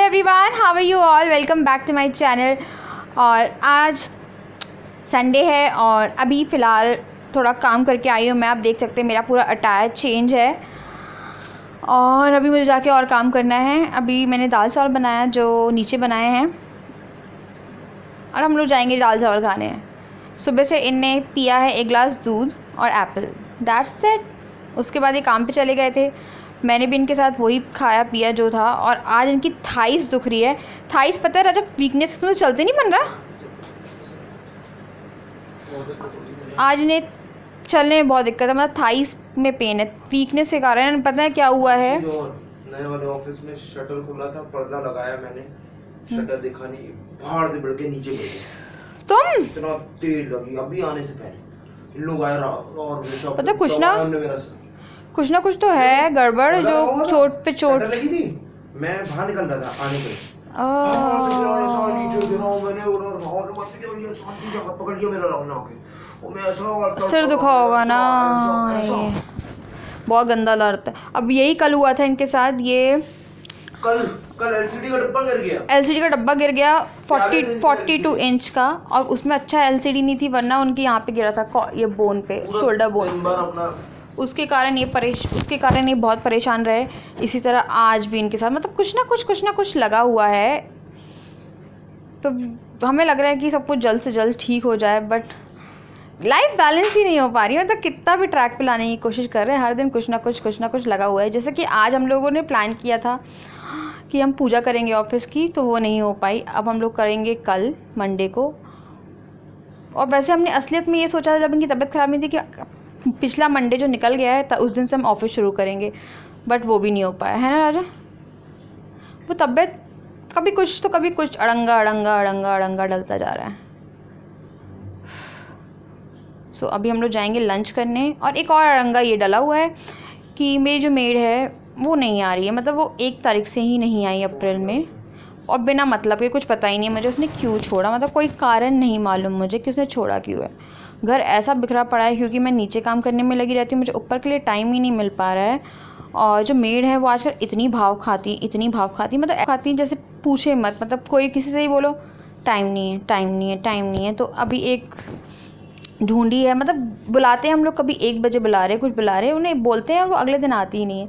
Everyone, how are you all, welcome back to my channel. और आज Sunday है और अभी फ़िलहाल थोड़ा काम करके आई हूँ मैं। आप देख सकते हैं मेरा पूरा अटायर चेंज है और अभी मुझे जाके और काम करना है। अभी मैंने दाल चावल बनाया जो नीचे बनाए हैं और हम लोग जाएंगे दाल चावल खाने। सुबह से इनने पिया है 1 गिलास दूध और एप्पल, दैट्स इट। उसके बाद ये काम पे चले गए थे, मैंने भी इनके साथ वही खाया पिया जो था। और आज इनकी थाइस दुख रही है। थाइस पता है राजा, वीकनेस तुम्हें चलते नहीं बन रहा। आज इन्हें चलने में बहुत दिक्कत है, मतलब थाइस में पेन है वीकनेस के कारण। पता है क्या हुआ है, नए वाले ऑफिस में शटर खुला था, पर्दा लगाया मैंने, शटर दिखा नहीं, बाहर से बढ़ के नीचे गिर गया। तुम इतना तेज लगी अभी आने से पहले। इन लोग आए और पता कुछ ना कुछ तो है गड़बड़, जो चोट पे चोट लगी थी। मैं बाहर निकल रहा था आने के, सिर दुखा होगा ना, बहुत गंदा दर्द है। अब यही कल हुआ था इनके साथ। ये कल एलसीडी का डब्बा गिर गया। एलसीडी का डब्बा गिर गया 42 इंच का, और उसमें अच्छा एलसीडी नहीं थी, वरना उनके यहाँ पे गिरा था, ये बोन पे, शोल्डर बोन। उसके कारण ये बहुत परेशान रहे। इसी तरह आज भी इनके साथ, मतलब कुछ ना कुछ लगा हुआ है। तो हमें लग रहा है कि सब कुछ जल्द से जल्द ठीक हो जाए, बट लाइफ बैलेंस ही नहीं हो पा रही है। मतलब कितना भी ट्रैक पे लाने की कोशिश कर रहे हैं, हर दिन कुछ ना कुछ लगा हुआ है। जैसे कि आज हम लोगों ने प्लान किया था कि हम पूजा करेंगे ऑफिस की, तो वो नहीं हो पाई। अब हम लोग करेंगे कल मंडे को। और वैसे हमने असलियत में ये सोचा था जब इनकी तबीयत ख़राब नहीं थी कि पिछला मंडे जो निकल गया है उस दिन से हम ऑफिस शुरू करेंगे, बट वो भी नहीं हो पाया है ना राजा। वो तबीयत कभी कुछ अड़ंगा डलता जा रहा है। सो अभी हम लोग जाएंगे लंच करने। और एक और अड़ंगा ये डला हुआ है कि मेरी जो मेड है वो नहीं आ रही है, मतलब वो 1 तारीख से ही नहीं आई अप्रैल में, और बिना मतलब के, कुछ पता ही नहीं मुझे उसने क्यों छोड़ा, मतलब कोई कारण नहीं मालूम मुझे कि उसने छोड़ा क्यों है। घर ऐसा बिखरा पड़ा है क्योंकि मैं नीचे काम करने में लगी रहती हूँ, मुझे ऊपर के लिए टाइम ही नहीं मिल पा रहा है। और जो मेड है वो आजकल इतनी भाव खाती, मतलब खाती जैसे पूछे मत, मतलब कोई किसी से ही बोलो टाइम नहीं है। तो अभी एक ढूंढी है, मतलब बुलाते हैं हम लोग, कभी 1 बजे बुला रहे, कुछ बुला रहे, उन्हें बोलते हैं, वो अगले दिन आती ही नहीं है।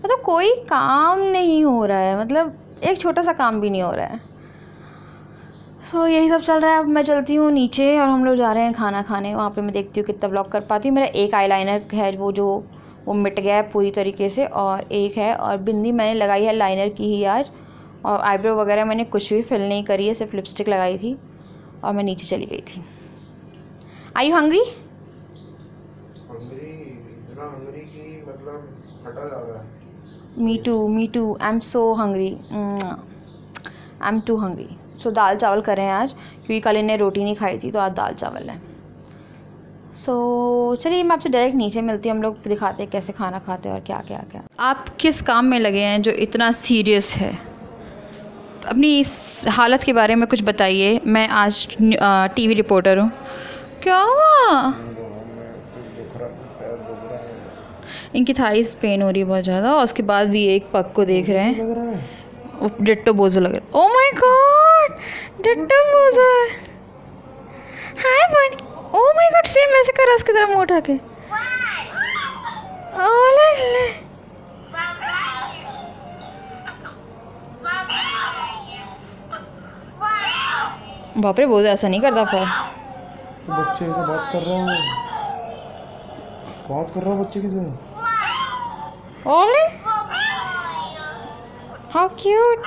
मतलब कोई काम नहीं हो रहा है, मतलब एक छोटा सा काम भी नहीं हो रहा है। सो यही सब चल रहा है। अब मैं चलती हूँ नीचे और हम लोग जा रहे हैं खाना खाने। वहाँ पे मैं देखती हूँ कितना ब्लॉक कर पाती हूँ। मेरा एक आईलाइनर है वो मिट गया है पूरी तरीके से, और एक है, और बिंदी मैंने लगाई है लाइनर की ही आज, और आईब्रो वगैरह मैंने कुछ भी फिल नहीं करी है, सिर्फ लिपस्टिक लगाई थी और मैं नीचे चली गई थी। Are you hungry? Me too I am so hungry, I am too hungry. So दाल चावल करें आज, क्योंकि कल इन्हें रोटी नहीं खाई थी, तो आज दाल चावल है। सो चलिए मैं आपसे डायरेक्ट नीचे मिलती हूँ, हम लोग दिखाते हैं कैसे खाना खाते हैं और क्या। आप किस काम में लगे हैं जो इतना सीरियस है? अपनी इस हालत के बारे में कुछ बताइए। मैं आज टीवी रिपोर्टर हूँ। क्या हुआ? इनकी थाइस पेन हो रही है बहुत ज़्यादा, और उसके बाद भी एक पग को देख रहे हैं, डिट्टो बोझो लग रहा है। ओह माय गॉड, डिट्टो बोझो। Hi bunny. Oh my God, same वैसे कर उसकी तरफ मुंह उठा के। ओले बाप रे, बोझो ऐसा नहीं करता फिर। बच्चे से बात कर रहा हूँ बच्चे की तरह। ओले हाउ क्यूट।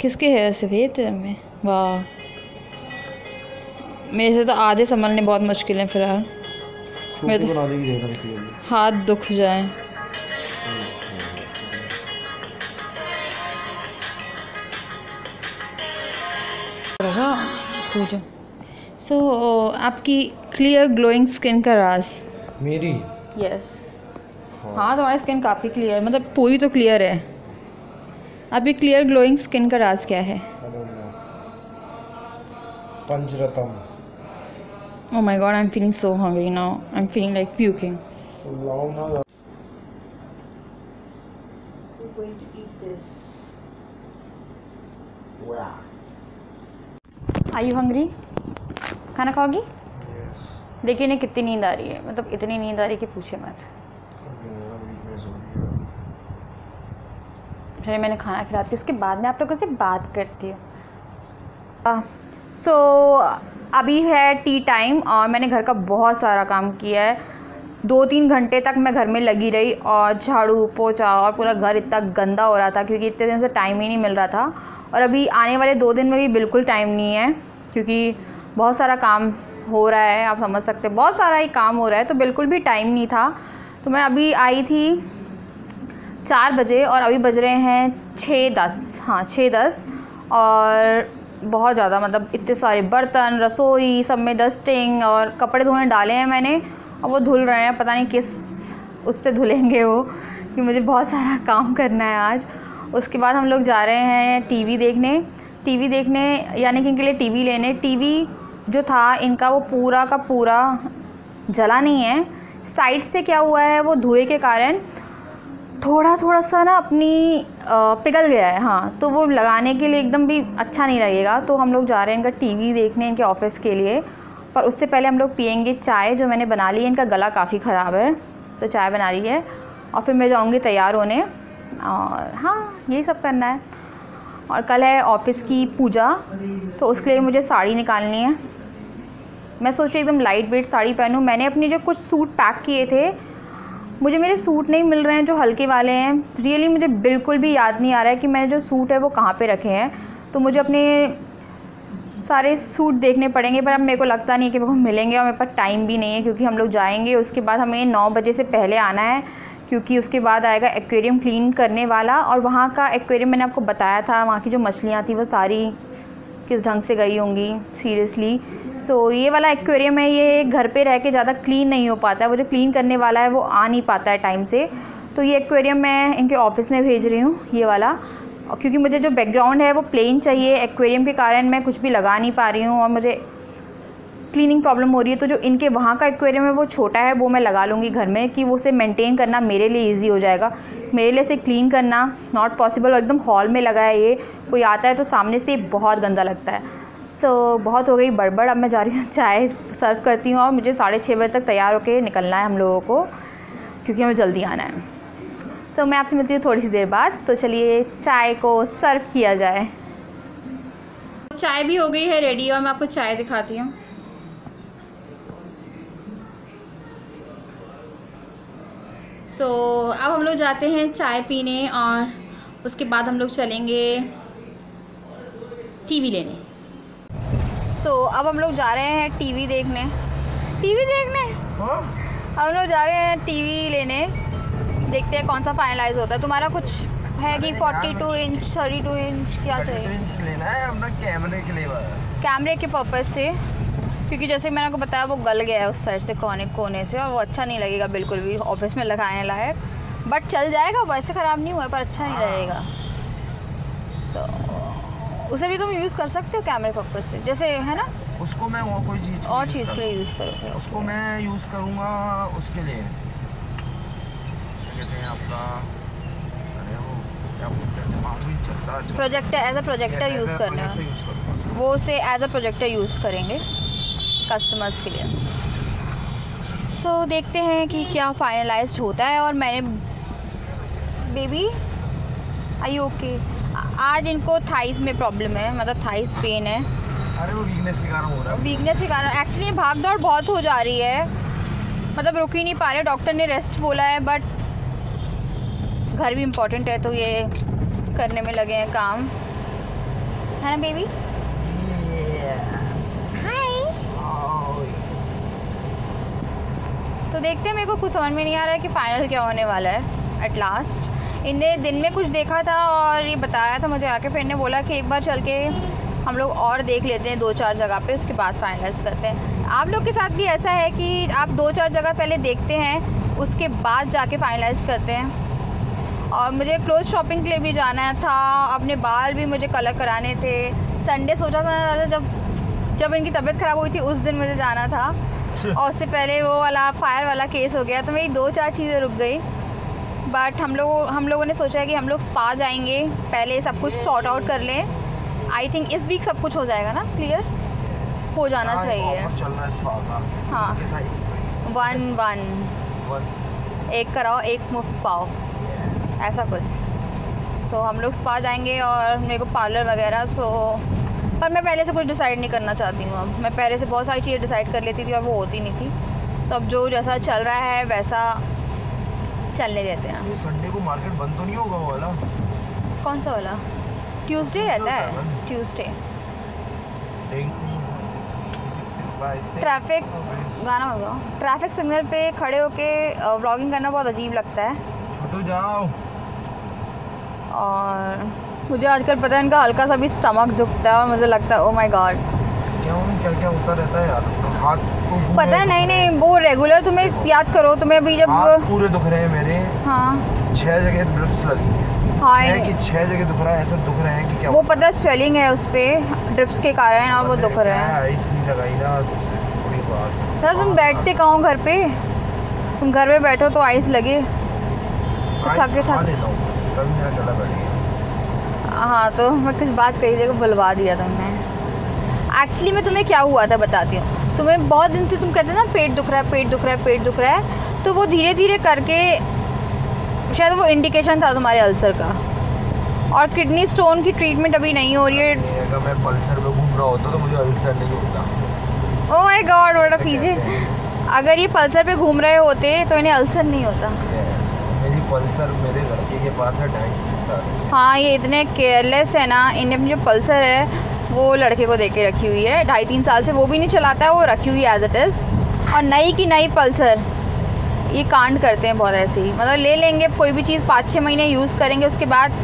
किसके है सफ़ेद रंग में? वाह, मेरे से तो आधे संभलने बहुत मुश्किल है फिलहाल। मेरे तो हाथ दुख जाए। पूछो। सो आपकी क्लियर ग्लोइंग स्किन का राज? मेरी? यस। हाँ, तुम्हारी स्किन काफ़ी क्लियर, मतलब पूरी तो क्लियर है। आपकी क्लियर ग्लोइंग स्किन का राज क्या है? पंचरत्न। Oh my god, I'm feeling so hungry now. I'm feeling like puking. लाओ ना। We're going to eat this. Are you hungry? खाना खाओगी? Yes. देखिए इन्हें कितनी नींद आ रही है, मतलब इतनी नींद आ रही है कि पूछे मत। फिर मैंने खाना खिलाती हूँ, उसके बाद में आप लोगों से बात करती हूँ। अभी है टी टाइम और मैंने घर का बहुत सारा काम किया है। 2-3 घंटे तक मैं घर में लगी रही और झाड़ू पोछा, और पूरा घर इतना गंदा हो रहा था क्योंकि इतने दिन से टाइम ही नहीं मिल रहा था। और अभी आने वाले 2 दिन में भी बिल्कुल टाइम नहीं है क्योंकि बहुत सारा काम हो रहा है, आप समझ सकते हैं, बहुत सारा ही काम हो रहा है, तो बिल्कुल भी टाइम नहीं था। तो मैं अभी आई थी 4 बजे और अभी बज रहे हैं 6:10। हाँ 6:10। और बहुत ज़्यादा, मतलब इतने सारे बर्तन, रसोई, सब में डस्टिंग, और कपड़े धोने डाले हैं मैंने और वो धुल रहे हैं, पता नहीं किस उससे धुलेंगे वो, कि मुझे बहुत सारा काम करना है आज। उसके बाद हम लोग जा रहे हैं टीवी देखने यानी कि इनके लिए टीवी लेने। टीवी जो था इनका वो पूरा का पूरा जला नहीं है, साइड से क्या हुआ है वो धुएं के कारण थोड़ा सा ना अपनी पिघल गया है। हाँ, तो वो लगाने के लिए एकदम भी अच्छा नहीं लगेगा। तो हम लोग जा रहे हैं इनका टीवी देखने, इनके ऑफिस के लिए। पर उससे पहले हम लोग पियेंगे चाय, जो मैंने बना ली है। इनका गला काफ़ी ख़राब है तो चाय बना ली है, और फिर मैं जाऊँगी तैयार होने। और हाँ, यही सब करना है। और कल है ऑफिस की पूजा, तो उसके लिए मुझे साड़ी निकालनी है। मैं सोच रही एकदम लाइट वेट साड़ी पहनूँ। मैंने अपने जो कुछ सूट पैक किए थे, मुझे मेरे सूट नहीं मिल रहे हैं जो हल्के वाले हैं। रियली मुझे बिल्कुल भी याद नहीं आ रहा है कि मैंने जो सूट है वो कहाँ पे रखे हैं। तो मुझे अपने सारे सूट देखने पड़ेंगे, पर अब मेरे को लगता नहीं कि मेरे को मिलेंगे, और मेरे पास टाइम भी नहीं है क्योंकि हम लोग जाएंगे। उसके बाद हमें 9 बजे से पहले आना है क्योंकि उसके बाद आएगा एक्वेरियम क्लीन करने वाला। और वहाँ का एक्वेरियम मैंने आपको बताया था, वहाँ की जो मछलियाँ थी वो सारी किस ढंग से गई होंगी, सीरियसली। सो ये वाला एक्वेरियम है, ये घर पे रह के ज़्यादा क्लीन नहीं हो पाता है। वो जो क्लीन करने वाला है वो आ नहीं पाता है टाइम से। तो ये एक्वेरियम मैं इनके ऑफिस में भेज रही हूँ, ये वाला। और क्योंकि मुझे जो बैकग्राउंड है वो प्लेन चाहिए, एक्वेरियम के कारण मैं कुछ भी लगा नहीं पा रही हूँ और मुझे क्लीनिंग प्रॉब्लम हो रही है। तो जो इनके वहाँ का एक्वेरियम है वो छोटा है, वो मैं लगा लूँगी घर में, कि वो उसे मेंटेन करना मेरे लिए इजी हो जाएगा। मेरे लिए से क्लीन करना नॉट पॉसिबल। और एकदम हॉल में लगा है, ये कोई आता है तो सामने से बहुत गंदा लगता है। सो बहुत हो गई बड़बड़, अब मैं जा रही हूँ चाय सर्व करती हूँ। और मुझे 6:30 बजे तक तैयार होकर निकलना है हम लोगों को, क्योंकि हमें जल्दी आना है। सो मैं आपसे मिलती हूँ थोड़ी सी देर बाद। तो चलिए चाय को सर्व किया जाए। चाय भी हो गई है रेडी, और मैं आपको चाय दिखाती हूँ। सो अब हम लोग जाते हैं चाय पीने, और उसके बाद हम लोग चलेंगे टीवी लेने। सो अब हम लोग जा रहे हैं टीवी देखने। हाँ? अब हम लोग जा रहे हैं टीवी लेने, देखते हैं कौन सा फाइनलाइज होता है। तुम्हारा कुछ है कि 42 इंच 32 इंच क्या चाहिए? 32 इंच लेना है अपना कैमरे के लिए, कैमरे के पर्पज़ से, क्योंकि जैसे मैंने आपको बताया वो गल गया है उस साइड से, कोने से, और वो अच्छा नहीं लगेगा बिल्कुल भी ऑफिस में लगाने लायक। बट चल जाएगा, वैसे ख़राब नहीं हुआ है, पर अच्छा नहीं लगेगा। सो उसे भी तुम यूज़ कर सकते हो कैमरे पर्पज़ से, जैसे है ना। उसको मैं और कोई चीज़ और चीज़ के लिए यूज़ करोगे? उसको मैं यूज़ करूँगा उसके लिए, क्या कहते हैं आपका, अरे वो क्या बोलते हैं, दिमाग में चलता है, projector, as a projector use करना है वो, उसे एज अ प्रोजेक्टर यूज़ करेंगे कस्टमर्स के लिए। सो देखते हैं कि क्या फाइनलाइज्ड होता है। और मैंने बेबी आई ओके, आज इनको थाइस में प्रॉब्लम है, मतलब थाइस पेन है। अरे वो वीकनेस के कारण हो रहा है। वीकनेस के कारण एक्चुअली भाग दौड़ बहुत हो जा रही है, मतलब रुक ही नहीं पा रहे। डॉक्टर ने रेस्ट बोला है, बट घर भी इम्पोर्टेंट है तो ये करने में लगे हैं काम, है ना बेबी? तो देखते हैं, मेरे को कुछ समझ में नहीं आ रहा है कि फ़ाइनल क्या होने वाला है। एट लास्ट इन्हें दिन में कुछ देखा था और ये बताया था मुझे आके, फिर इन्हें बोला कि एक बार चल के हम लोग और देख लेते हैं 2-4 जगह पे, उसके बाद फाइनलाइज करते हैं। आप लोग के साथ भी ऐसा है कि आप 2-4 जगह पहले देखते हैं, उसके बाद जाके फाइनलाइज करते हैं? और मुझे क्लोथ शॉपिंग के लिए भी जाना था, अपने बाल भी मुझे कलर कराने थे। संडे सोचा था जब जब इनकी तबीयत ख़राब हुई थी उस दिन मुझे जाना था, और उससे पहले वो वाला फायर वाला केस हो गया, तो मेरी 2-4 चीज़ें रुक गई। बट हम लोगों ने सोचा है कि हम लोग स्पा जाएंगे, पहले सब कुछ सॉर्ट आउट कर लें। आई थिंक इस वीक सब कुछ हो जाएगा ना, क्लियर हो जाना चाहिए। चल रहा है स्पा का। हाँ 1 एक कराओ 1 मुफ्त पाओ, ऐसा कुछ। सो हम लोग स्पा जाएंगे और मेरे को पार्लर वगैरह। सो पर मैं पहले से कुछ डिसाइड नहीं करना चाहती हूँ। अब मैं पहले से बहुत सारी चीज़ें डिसाइड कर लेती थी और वो होती नहीं थी, तो अब जो जैसा चल रहा है वैसा चलने देते हैं। ये संडे को मार्केट बंद तो नहीं होगा वो वाला? कौन सा वाला? ट्यूसडे रहता है, ट्यूसडे। ट्रैफिक गाना होगा, ट्रैफिक सिग्नल पे खड़े होके व्लॉगिंग करना बहुत अजीब लगता है। छोटू जाओ। और मुझे आजकल पता है इनका हल्का सा भी स्टमक दुखता है और मुझे लगता है ओ माय गॉड क्या होता रहता है यार। हाथ पता है नहीं वो रेगुलर तुम्हें याद करो, तुम्हें अभी जब पूरे दुख रहे हैं मेरे। हाँ 6 जगह ड्रिप्स लगी हैं। हाँ 6 जगह दुख रहा है, ऐसा दुख रहे हैं कि क्या वो पता है स्वेलिंग है उस पर ड्रिप्स के कारण और वो दुख रहे हैं। आइस नहीं लगाई ना, सबसे बड़ी बात। यार तुम बैठते कहाँ घर पे? तुम घर पे बैठो तो आइस लगे तो थक देता हूँ, तभी मेरा गला बैठ गया। हाँ तो मैं कुछ बात कही थी, बुलवा दिया तुमने। एक्चुअली मैं तुम्हें क्या हुआ था बताती हूँ। तुम्हें बहुत दिन से तुम कहते ना पेट दुख रहा है, पेट दुख रहा है, पेट दुख रहा है, तो वो धीरे धीरे करके शायद वो इंडिकेशन था तुम्हारे अल्सर का। और किडनी स्टोन की ट्रीटमेंट अभी नहीं हो रही है। अगर मैं पल्सर में घूम रहा होता तो मुझे अल्सर नहीं होता। ओह माय गॉड बड़ा पीछे। अगर ये पल्सर पे घूम रहे होते तो इन्हें अल्सर नहीं होता। मेरी पल्सर मेरे लड़के के पास है 2.5-3 साल। हाँ ये इतने केयरलेस है ना, इन्हें जो पल्सर है वो लड़के को दे के रखी हुई है 2.5-3 साल से, वो भी नहीं चलाता है, वो रखी हुई है एज इट इज़। और नई की नई पल्सर ये कांड करते हैं बहुत ऐसे ही, मतलब ले लेंगे कोई भी चीज़ 5-6 महीने यूज़ करेंगे उसके बाद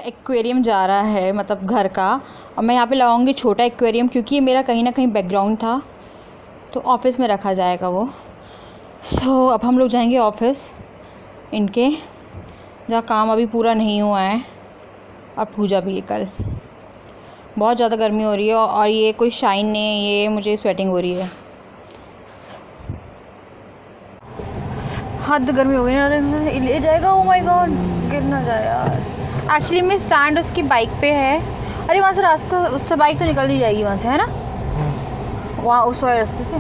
एक्वेरियम जा रहा है, मतलब घर का। और मैं यहाँ पे लगाऊंगी छोटा एक्वेरियम क्योंकि ये मेरा कहीं ना कहीं बैकग्राउंड था, तो ऑफिस में रखा जाएगा वो। सो अब हम लोग जाएंगे ऑफिस इनके, जहाँ काम अभी पूरा नहीं हुआ है और पूजा भी है कल। बहुत ज़्यादा गर्मी हो रही है और ये कोई शाइन नहीं है, ये मुझे स्वेटिंग हो रही है। हद गर्मी हो गई ना, ले जाएगा। ओ माय गॉड गिर ना जाए यार। एक्चुअली में स्टैंड उसकी बाइक पे है। अरे वहाँ से रास्ता, उससे बाइक तो निकल ही जाएगी वहाँ से, है ना? वहाँ उस वाले रास्ते से।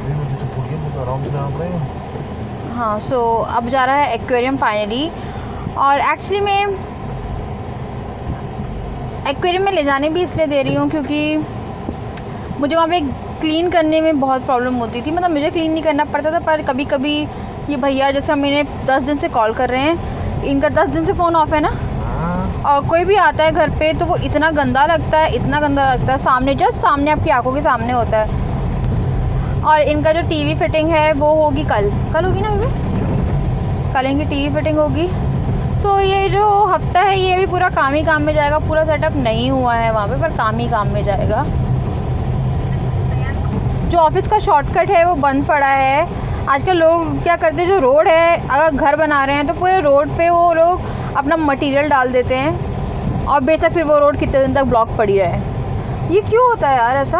हाँ सो अब जा रहा है एक्वेरियम फाइनली। और एक्चुअली मैं एक्वेरियम में ले जाने भी इसलिए दे रही हूँ क्योंकि मुझे वहाँ पे क्लीन करने में बहुत प्रॉब्लम होती थी। मतलब मुझे क्लीन नहीं करना पड़ता था, पर कभी कभी ये भैया जैसे हम इन्हें 10 दिन से कॉल कर रहे हैं, इनका 10 दिन से फ़ोन ऑफ है ना, और कोई भी आता है घर पे तो वो इतना गंदा लगता है, इतना गंदा लगता है। सामने जस्ट सामने आपकी आंखों के सामने होता है। और इनका जो टीवी फिटिंग है वो होगी कल होगी ना बेबी? कल इनकी टीवी फिटिंग होगी। सो ये जो हफ्ता है ये भी पूरा काम ही काम में जाएगा। पूरा सेटअप नहीं हुआ है वहाँ पे, पर काम ही काम में जाएगा। जो ऑफिस का शॉर्टकट है वो बंद पड़ा है। आजकल लोग क्या करते हैं, जो रोड है अगर घर बना रहे हैं तो पूरे रोड पे वो लोग अपना मटेरियल डाल देते हैं और बेशक फिर वो रोड कितने दिन तक ब्लॉक पड़ी रहे। ये क्यों होता है यार ऐसा?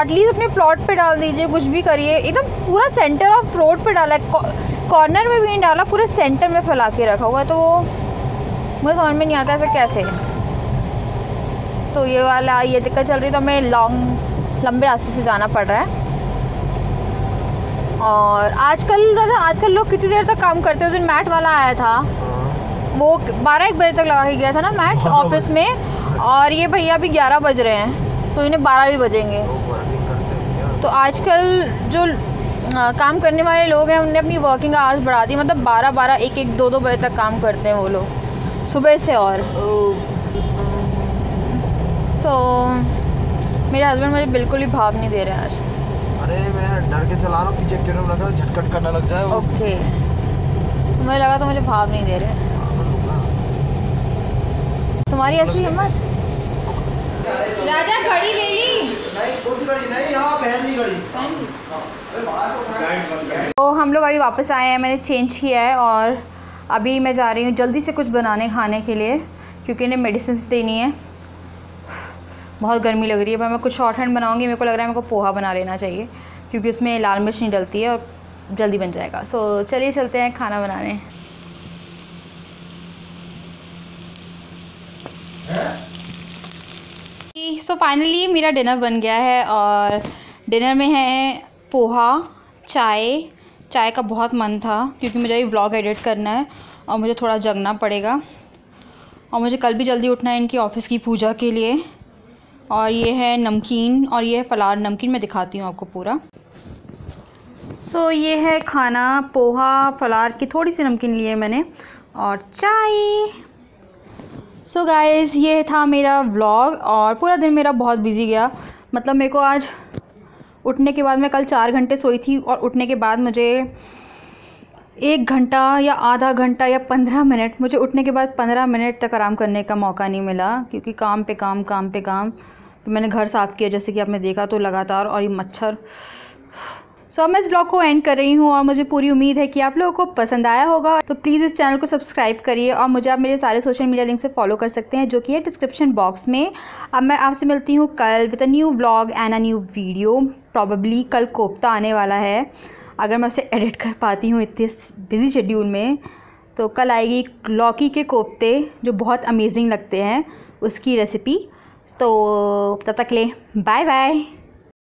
एटलीस्ट अपने प्लॉट पे डाल दीजिए, कुछ भी करिए। एकदम पूरा सेंटर ऑफ रोड पे डाला है, कॉर्नर में भी नहीं डाला, पूरे सेंटर में फैला के रखा हुआ है। तो वो मुझे समझ में नहीं आता ऐसा कैसे। तो ये दिक्कत चल रही, तो हमें लंबे रास्ते से जाना पड़ रहा है। और आजकल लोग कितनी देर तक काम करते हैं। उस दिन मैट वाला आया था, वो 12-1 बजे तक लगा के गया था ना मैट ऑफिस में, और ये भैया अभी 11 बज रहे हैं, तो इन्हें 12 भी बजेंगे। तो आजकल जो काम करने वाले लोग हैं उनने अपनी वर्किंग आवर्स बढ़ा दी, मतलब 12-12, 1-1, 2-2 बजे तक काम करते हैं वो लोग सुबह से। और मेरे हस्बैंड मुझे बिल्कुल ही भाव नहीं दे रहे हैं आज। अरे मैं डर के चला रहा हूँ, पीछे क्यों लगा झटकट करना लग जाए। ओके, मुझे लगा तो मुझे भाव नहीं दे रहे। तुम्हारी ऐसी हिम्मत। राजा घड़ी ले ली? नहीं, कौन सी घड़ी? नहीं, यहाँ पहन ली घड़ी। तो हम लोग अभी वापस आए हैं, मैंने चेंज किया है और अभी मैं जा रही हूँ जल्दी से कुछ बनाने खाने के लिए, क्योंकि इन्हें मेडिसिन देनी है। बहुत गर्मी लग रही है, पर मैं कुछ शॉर्ट हैंड बनाऊँगी। मेरे को लग रहा है मेरे को पोहा बना लेना चाहिए, क्योंकि उसमें लाल मिर्च नहीं डलती है और जल्दी बन जाएगा। सो चलिए चलते हैं खाना बनाने। सो फाइनली मेरा डिनर बन गया है और डिनर में है पोहा, चाय का बहुत मन था क्योंकि मुझे अभी व्लॉग एडिट करना है और मुझे थोड़ा जगना पड़ेगा और मुझे कल भी जल्दी उठना है इनकी ऑफ़िस की पूजा के लिए। और ये है नमकीन और ये है फलार नमकीन, मैं दिखाती हूँ आपको पूरा। सो ये है खाना, पोहा, फलार की थोड़ी सी नमकीन लिए मैंने और चाय। सो गाइज़, ये था मेरा व्लॉग और पूरा दिन मेरा बहुत बिजी गया। मतलब मेरे को आज उठने के बाद, मैं कल 4 घंटे सोई थी और उठने के बाद मुझे 1 घंटा या आधा घंटा या 15 मिनट, मुझे उठने के बाद 15 मिनट तक आराम करने का मौका नहीं मिला, क्योंकि काम पे काम। तो मैंने घर साफ़ किया जैसे कि आपने देखा तो लगातार, और ये मच्छर। सो मैं इस ब्लॉग को एंड कर रही हूँ और मुझे पूरी उम्मीद है कि आप लोगों को पसंद आया होगा। तो प्लीज़ इस चैनल को सब्सक्राइब करिए और मुझे आप मेरे सारे सोशल मीडिया लिंक से फॉलो कर सकते हैं, जो कि है डिस्क्रिप्शन बॉक्स में। अब मैं आपसे मिलती हूँ कल with a new vlog and a new video. Probably कल कोफ्ता आने वाला है, अगर मैं उसे एडिट कर पाती हूँ इतने बिजी शेड्यूल में। तो कल आएगी लौकी के कोफ्ते जो बहुत अमेजिंग लगते हैं, उसकी रेसिपी। तो तब तक ले बाय बाय।